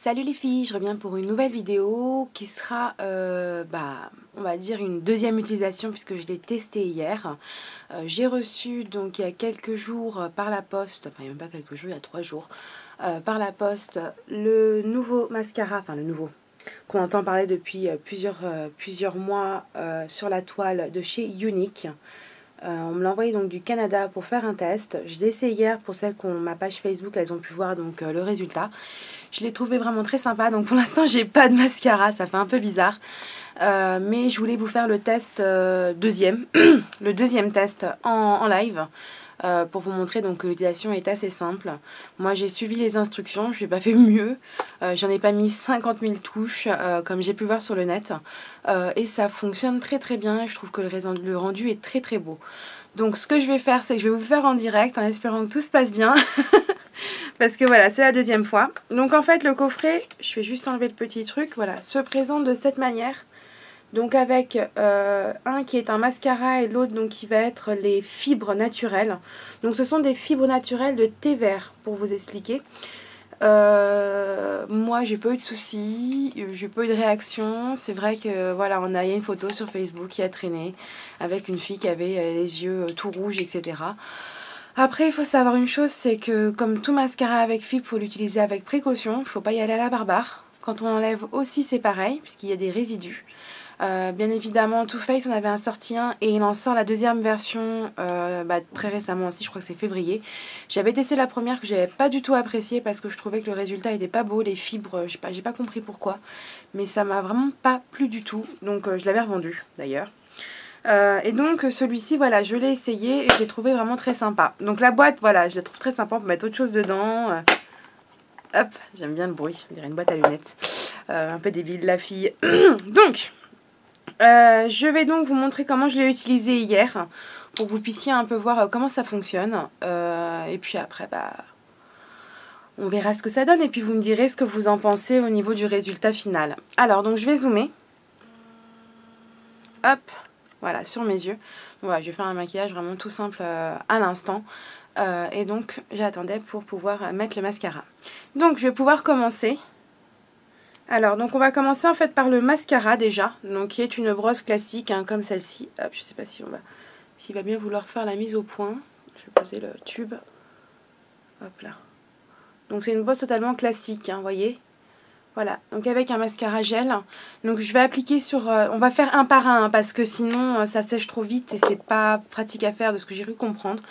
Salut les filles, je reviens pour une nouvelle vidéo qui sera, on va dire une deuxième utilisation puisque je l'ai testé hier. J'ai reçu donc il y a quelques jours par la poste, enfin même pas quelques jours, il y a 3 jours, par la poste le nouveau mascara, enfin le nouveau, qu'on entend parler depuis plusieurs mois sur la toile de chez Younique. On me l'a envoyé donc du Canada pour faire un test. Je l'ai essayé hier pour celles qui ont ma page Facebook, elles ont pu voir donc le résultat. Je l'ai trouvé vraiment très sympa. Donc pour l'instant j'ai pas de mascara, ça fait un peu bizarre. Mais je voulais vous faire le test deuxième, le deuxième test en live. Pour vous montrer donc que l'utilisation est assez simple. Moi j'ai suivi les instructions, je n'ai pas fait mieux. J'en ai pas mis 50 000 touches comme j'ai pu voir sur le net. Et ça fonctionne très très bien. Je trouve que le rendu est très très beau. Donc ce que je vais faire, c'est que je vais vous le faire en direct en espérant que tout se passe bien. Parce que voilà, c'est la deuxième fois. Donc en fait le coffret, je vais juste enlever le petit truc, voilà, se présente de cette manière. Donc avec un qui est un mascara et l'autre donc qui va être les fibres naturelles. Donc ce sont des fibres naturelles de thé vert pour vous expliquer. Moi j'ai pas eu de soucis, j'ai pas eu de réaction. C'est vrai que voilà, il y a une photo sur Facebook qui a traîné avec une fille qui avait les yeux tout rouges, etc. Après il faut savoir une chose, c'est que comme tout mascara avec fibre, il faut l'utiliser avec précaution, il ne faut pas y aller à la barbare. Quand on enlève aussi c'est pareil, puisqu'il y a des résidus. Bien évidemment, Too Faced en avait un sorti un et il en sort la deuxième version très récemment aussi, je crois que c'est février. J'avais testé la première que j'avais pas du tout appréciée parce que je trouvais que le résultat était pas beau, les fibres, j'ai pas compris pourquoi, mais ça m'a vraiment pas plu du tout, donc je l'avais revendu d'ailleurs. Et donc celui-ci, voilà, je l'ai essayé et je l'ai trouvé vraiment très sympa. Donc la boîte, voilà, je la trouve très sympa, on peut mettre autre chose dedans. Hop, j'aime bien le bruit, on dirait une boîte à lunettes. Un peu débile la fille. Donc... je vais donc vous montrer comment je l'ai utilisé hier pour que vous puissiez un peu voir comment ça fonctionne et puis après on verra ce que ça donne et puis vous me direz ce que vous en pensez au niveau du résultat final. Alors donc je vais zoomer, hop, voilà, sur mes yeux. Voilà, je vais faire un maquillage vraiment tout simple à l'instant et donc j'attendais pour pouvoir mettre le mascara. Donc je vais pouvoir commencer. Alors, donc on va commencer en fait par le mascara déjà, donc qui est une brosse classique hein, comme celle-ci. Hop, je sais pas s'il va bien vouloir faire la mise au point. Je vais poser le tube. Hop là. Donc c'est une brosse totalement classique, vous voyez. Voilà, donc avec un mascara gel. Donc je vais appliquer sur... on va faire un par un, hein, parce que sinon ça sèche trop vite et c'est pas pratique à faire de ce que j'ai cru comprendre.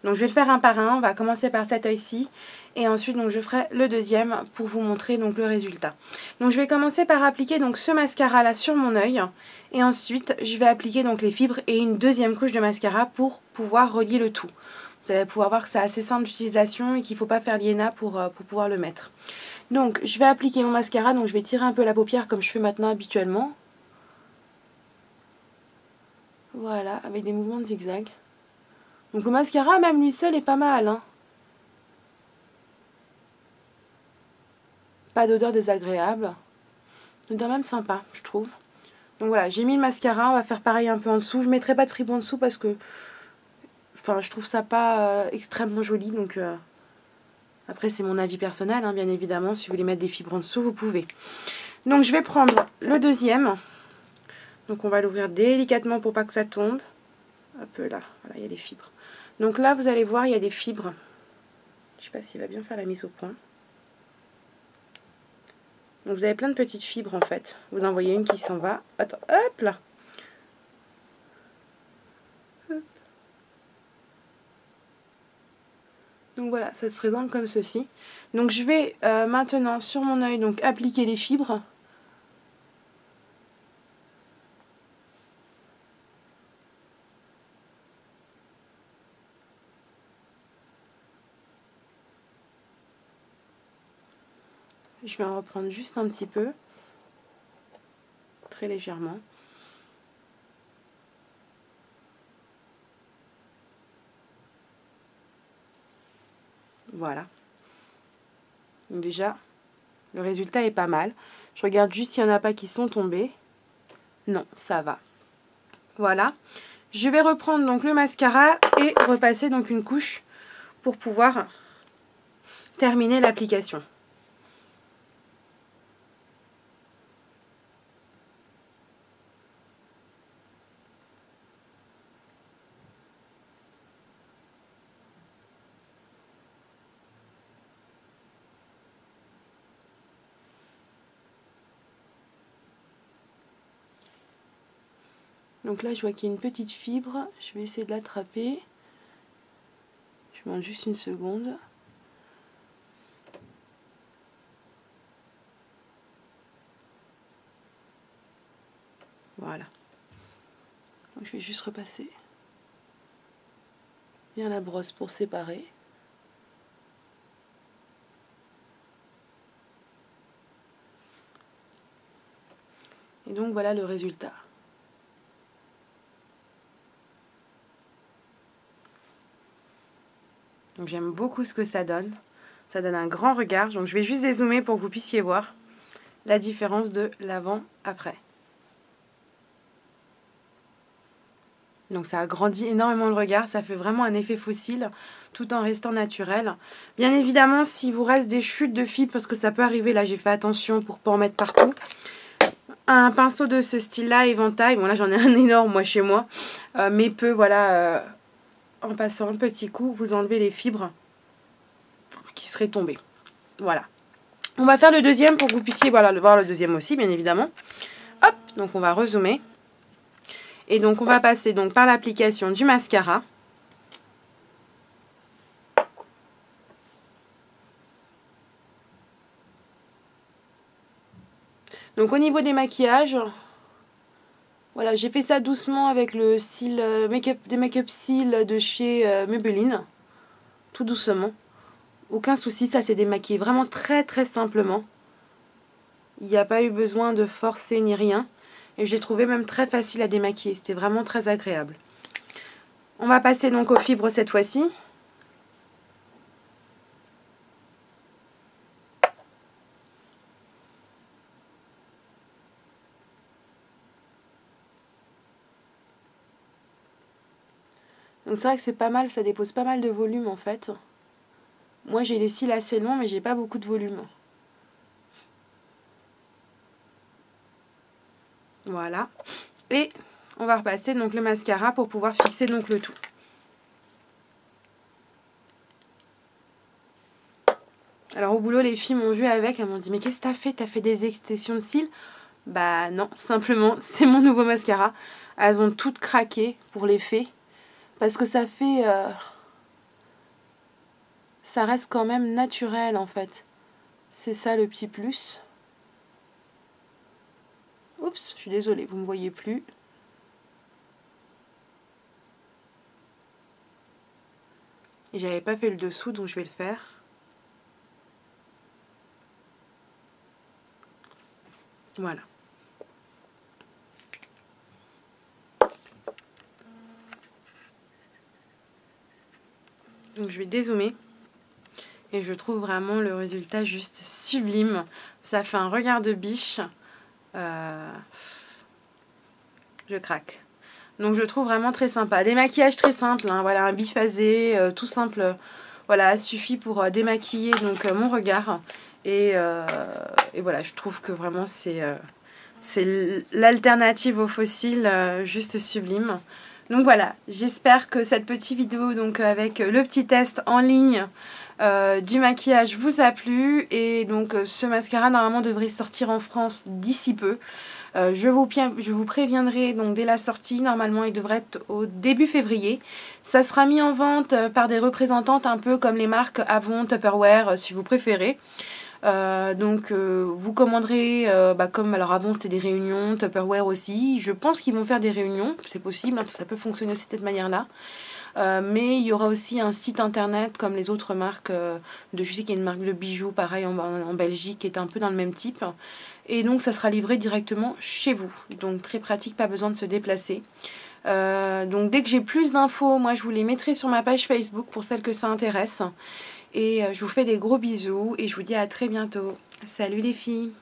Donc je vais le faire un par un, on va commencer par cet œil-ci. Et ensuite donc je ferai le deuxième pour vous montrer donc le résultat. Donc je vais commencer par appliquer donc ce mascara là sur mon œil. Et ensuite je vais appliquer donc les fibres et une deuxième couche de mascara pour pouvoir relier le tout. Vous allez pouvoir voir que c'est assez simple d'utilisation et qu'il ne faut pas faire l'iéna pour pouvoir le mettre. Donc je vais appliquer mon mascara, donc je vais tirer un peu la paupière comme je fais maintenant habituellement. Voilà, avec des mouvements de zigzag. Donc le mascara, même lui seul, est pas mal. Hein. Pas d'odeur désagréable. Une odeur même sympa, je trouve. Donc voilà, j'ai mis le mascara, on va faire pareil un peu en dessous. Je ne mettrai pas de fibres en dessous parce que... Enfin, je trouve ça pas extrêmement joli, donc... Après, c'est mon avis personnel, hein, bien évidemment. Si vous voulez mettre des fibres en dessous, vous pouvez. Donc, je vais prendre le deuxième. Donc, on va l'ouvrir délicatement pour pas que ça tombe. Hop là, voilà, il y a des fibres. Donc là, vous allez voir, il y a des fibres. Je sais pas s'il va bien faire la mise au point. Donc, vous avez plein de petites fibres, en fait. Vous en voyez une qui s'en va. Attends, hop là. Hop. Donc voilà, ça se présente comme ceci. Donc je vais maintenant sur mon œil donc appliquer les fibres. Je vais en reprendre juste un petit peu, très légèrement. Voilà. Donc déjà, le résultat est pas mal. Je regarde juste s'il n'y en a pas qui sont tombés. Non, ça va. Voilà. Je vais reprendre donc le mascara et repasser donc une couche pour pouvoir terminer l'application. Donc là, je vois qu'il y a une petite fibre. Je vais essayer de l'attraper. Je demande juste une seconde. Voilà. Donc je vais juste repasser bien la brosse pour séparer. Et donc voilà le résultat. Donc j'aime beaucoup ce que ça donne. Ça donne un grand regard. Donc je vais juste dézoomer pour que vous puissiez voir la différence de l'avant-après. Donc ça agrandit énormément le regard, ça fait vraiment un effet fossile tout en restant naturel. Bien évidemment, s'il vous reste des chutes de fibres, parce que ça peut arriver, là j'ai fait attention pour ne pas en mettre partout. Un pinceau de ce style-là, éventail, bon là j'en ai un énorme moi chez moi, mais peut, voilà, en passant un petit coup, vous enlevez les fibres qui seraient tombées. Voilà. On va faire le deuxième pour que vous puissiez voir le deuxième aussi, bien évidemment. Hop, donc on va rezoomer. Et donc on va passer donc par l'application du mascara. Donc au niveau des maquillages, voilà, j'ai fait ça doucement avec le cils des make-up cils de chez Maybelline. Tout doucement. Aucun souci, ça s'est démaquillé vraiment très très simplement. Il n'y a pas eu besoin de forcer ni rien. Et j'ai trouvé même très facile à démaquiller. C'était vraiment très agréable. On va passer donc aux fibres cette fois-ci. Donc c'est vrai que c'est pas mal, ça dépose pas mal de volume en fait. Moi j'ai les cils assez longs mais j'ai pas beaucoup de volume. Voilà. Et on va repasser donc le mascara pour pouvoir fixer donc le tout. Alors au boulot les filles m'ont vu avec, elles m'ont dit mais qu'est-ce que t'as fait? T'as fait des extensions de cils? Bah non, simplement c'est mon nouveau mascara. Elles ont toutes craqué pour l'effet. Parce que ça fait... ça reste quand même naturel en fait. C'est ça le petit plus. Oups, je suis désolée, vous ne me voyez plus. Et j'avais pas fait le dessous, donc je vais le faire. Voilà. Donc je vais dézoomer. Et je trouve vraiment le résultat juste sublime. Ça fait un regard de biche. Je craque. Donc je le trouve vraiment très sympa. Des maquillages très simples, hein, voilà, un biphasé, tout simple. Voilà, suffit pour démaquiller donc mon regard. Et voilà, je trouve que vraiment c'est l'alternative au fossile, juste sublime. Donc voilà, j'espère que cette petite vidéo donc avec le petit test en ligne du maquillage vous a plu. Et donc ce mascara normalement devrait sortir en France d'ici peu. Je vous préviendrai donc dès la sortie. Normalement il devrait être au début février. Ça sera mis en vente par des représentantes un peu comme les marques Avon, Tupperware si vous préférez. Vous commanderez comme alors avant c'était des réunions, Tupperware aussi. Je pense qu'ils vont faire des réunions, c'est possible, hein, ça peut fonctionner aussi de cette manière-là. Mais il y aura aussi un site internet comme les autres marques je sais qu'il y a une marque de bijoux pareil en Belgique qui est un peu dans le même type. Et donc ça sera livré directement chez vous. Donc très pratique, pas besoin de se déplacer. Donc dès que j'ai plus d'infos, moi je vous les mettrai sur ma page Facebook pour celles que ça intéresse. Et je vous fais des gros bisous et je vous dis à très bientôt. Salut les filles!